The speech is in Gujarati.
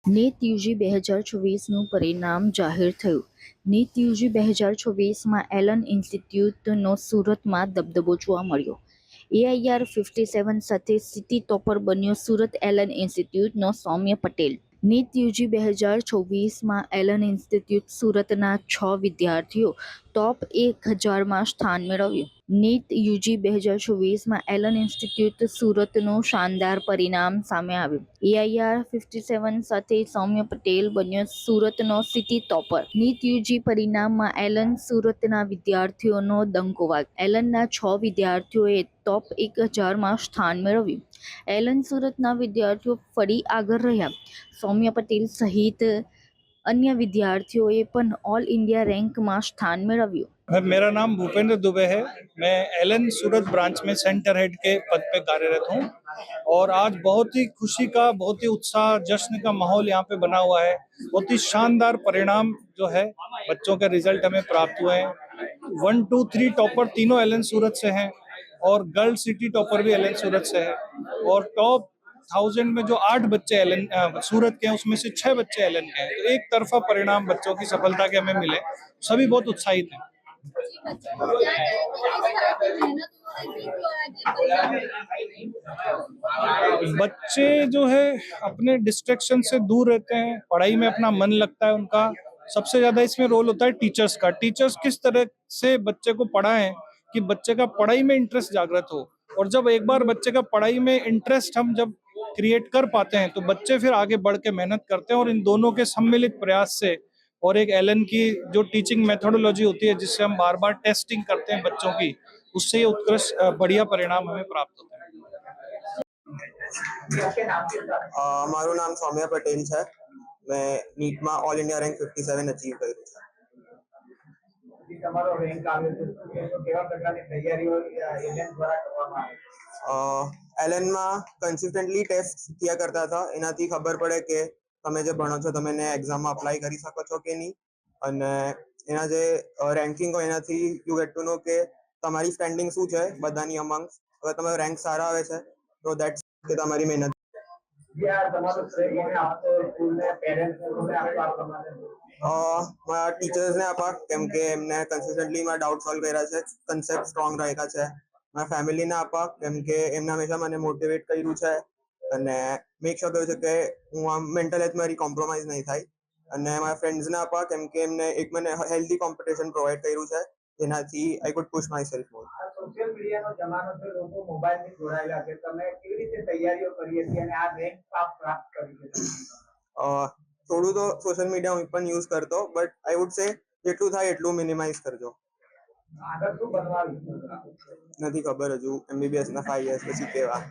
નીટ યુજી 2024નું પરિણામ જાહેર થયું. નીટ યુજી 2024માં એલન ઇન્સ્ટિટ્યૂટનો સુરતમાં દબદબો જોવા મળ્યો. AIR 57 સાથે સિટી ટોપર બન્યો સુરત એલન ઇન્સ્ટિટ્યૂટનો સૌમ્ય પટેલ. નીટ યુજી 2024માં એલન ઇન્સ્ટિટ્યૂટ સુરતના 6 વિદ્યાર્થીઓ ટોપ 1000માં સ્થાન મેળવ્યું. નીટ યુજી 2024માં એલન ઇન્સ્ટિટ્યૂટ સુરતનું શાનદાર પરિણામ સામે આવ્યું. AIR 57 સાથે સૌમ્ય પટેલ બન્યો સુરતનો સિટી ટોપર. નીટ યુજી પરિણામમાં એલન સુરતના વિદ્યાર્થીઓનો ડંકો વાગ્યો. એલનના 6 વિદ્યાર્થીઓએ ટોપ 1000માં સ્થાન મેળવ્યું. એલન સુરતના વિદ્યાર્થીઓ ફરી આગળ રહ્યા. સૌમ્ય પટેલ સહિત अन्य विद्यार्थियों પણ ऑल इंडिया रैंक में स्थान मेळव्યું। मेरा नाम भूपेंद्र दुबे है। मैं एलन सूरत ब्रांच में सेंटर हेड के पद पे कार्यरत हूँ और आज बहुत ही खुशी का, बहुत ही उत्साह, जश्न का माहौल यहाँ पे बना हुआ है। बहुत ही शानदार परिणाम जो है बच्चों के रिजल्ट हमें प्राप्त हुए हैं। 1, 2, 3 टॉपर तीनों एलन सूरत से हैं और गर्ल सिटी टॉपर भी एलन सूरत से है और टॉप 1000 में जो 8 बच्चे एलन सूरत के हैं उसमें से 6 बच्चे एलन के हैं। तो एक तरफा परिणाम बच्चों की सफलता के हमें मिले, सभी बहुत उत्साहित हैं। बच्चे जो है अपने डिस्ट्रैक्शन से दूर रहते हैं, पढ़ाई में अपना मन लगता है उनका। सबसे ज्यादा इसमें रोल होता है टीचर्स का। टीचर्स किस तरह से बच्चे को पढ़ाएं कि बच्चे का पढ़ाई में इंटरेस्ट जागृत हो, और जब एक बार बच्चे का पढ़ाई में इंटरेस्ट हम जब क्रिएट कर पाते हैं तो बच्चे फिर आगे बढ़ के मेहनत करते हैं। और इन दोनों के सम्मिलित प्रयास से और एक एलन की जो टीचिंग मेथोडोलॉजी होती है जिससे हम बार बार टेस्टिंग करते हैं बच्चों की, उससे ये उत्कृष्ट बढ़िया परिणाम हमें प्राप्त होता है। મારું નામ સૌમ્ય પટેલ છે। મેં નીટમાં ઓલ ઇન્ડિયા રેન્ક 57 અચીવ કર્યું છે। તમારો રેન્ક આવ્યો છે તો કેવા પ્રકારની તૈયારીઓ એલએન દ્વારા કરવામાં આવે? એલએનમાં કન્સિસ્ટન્ટલી ટેસ્ટ થયા કરતા હતા, એનાથી ખબર પડે કે તમે જે ભણો છો તમે એને એક્ઝામમાં અપ્લાય કરી શકો છો કે નહીં, અને એના જે રેન્કિંગ હોય એનાથી યુ ગેટ ટુ નો કે તમારી સ્ટેન્ડિંગ શું છે બધાની અમંગ્સ। અગર તમારો રેન્ક સારા આવે છે તો દેટ્સ કે તમારી મહેનત। તમારો શ્રેય કોને આપશો? સ્કૂલને, પેરેન્ટ્સને કોને આપશો આ પ્રમાણે? મારા ટીચર્સને આપા, કેમ કે એમને કન્સિસ્ટન્ટલી મારા ડાઉટ સોલ્વ કર્યા છે, કન્સેપ્ટ સ્ટ્રોંગ રાખ્યા છે। મારા ફેમિલીને આપા, કેમ કે એમને હંમેશા મને મોટિવેટ કર્યું છે અને મેક શ્યોર કર્યું છે કે હું આમ મેન્ટલ હેલ્થ મારી કોમ્પ્રોમાઇઝ નહીં થાય। અને મારા ફ્રેન્ડ્સને આપા, કેમ કે એમને એક મને હેલ્ધી કોમ્પિટિશન પ્રોવાઈડ કર્યું છે જેનાથી I could push my self more. Social મીડિયાનો જમાનો છે, લોકો મોબાઈલથી જોડાયેલા છે, તમે કેવી રીતે તૈયારીઓ કરી હતી અને આ રેન્ક પ્રાપ્ત કરી છે? થોડું તો સોશિયલ મીડિયા હું પણ યુઝ કરતો, બટ આઈ વુડ સે જેટલું થાય એટલું મિનિમાઇઝ કરજો। આગળ શું બનવા નથી ખબર હજુ, MBBS ના 5 years પછી કેવા।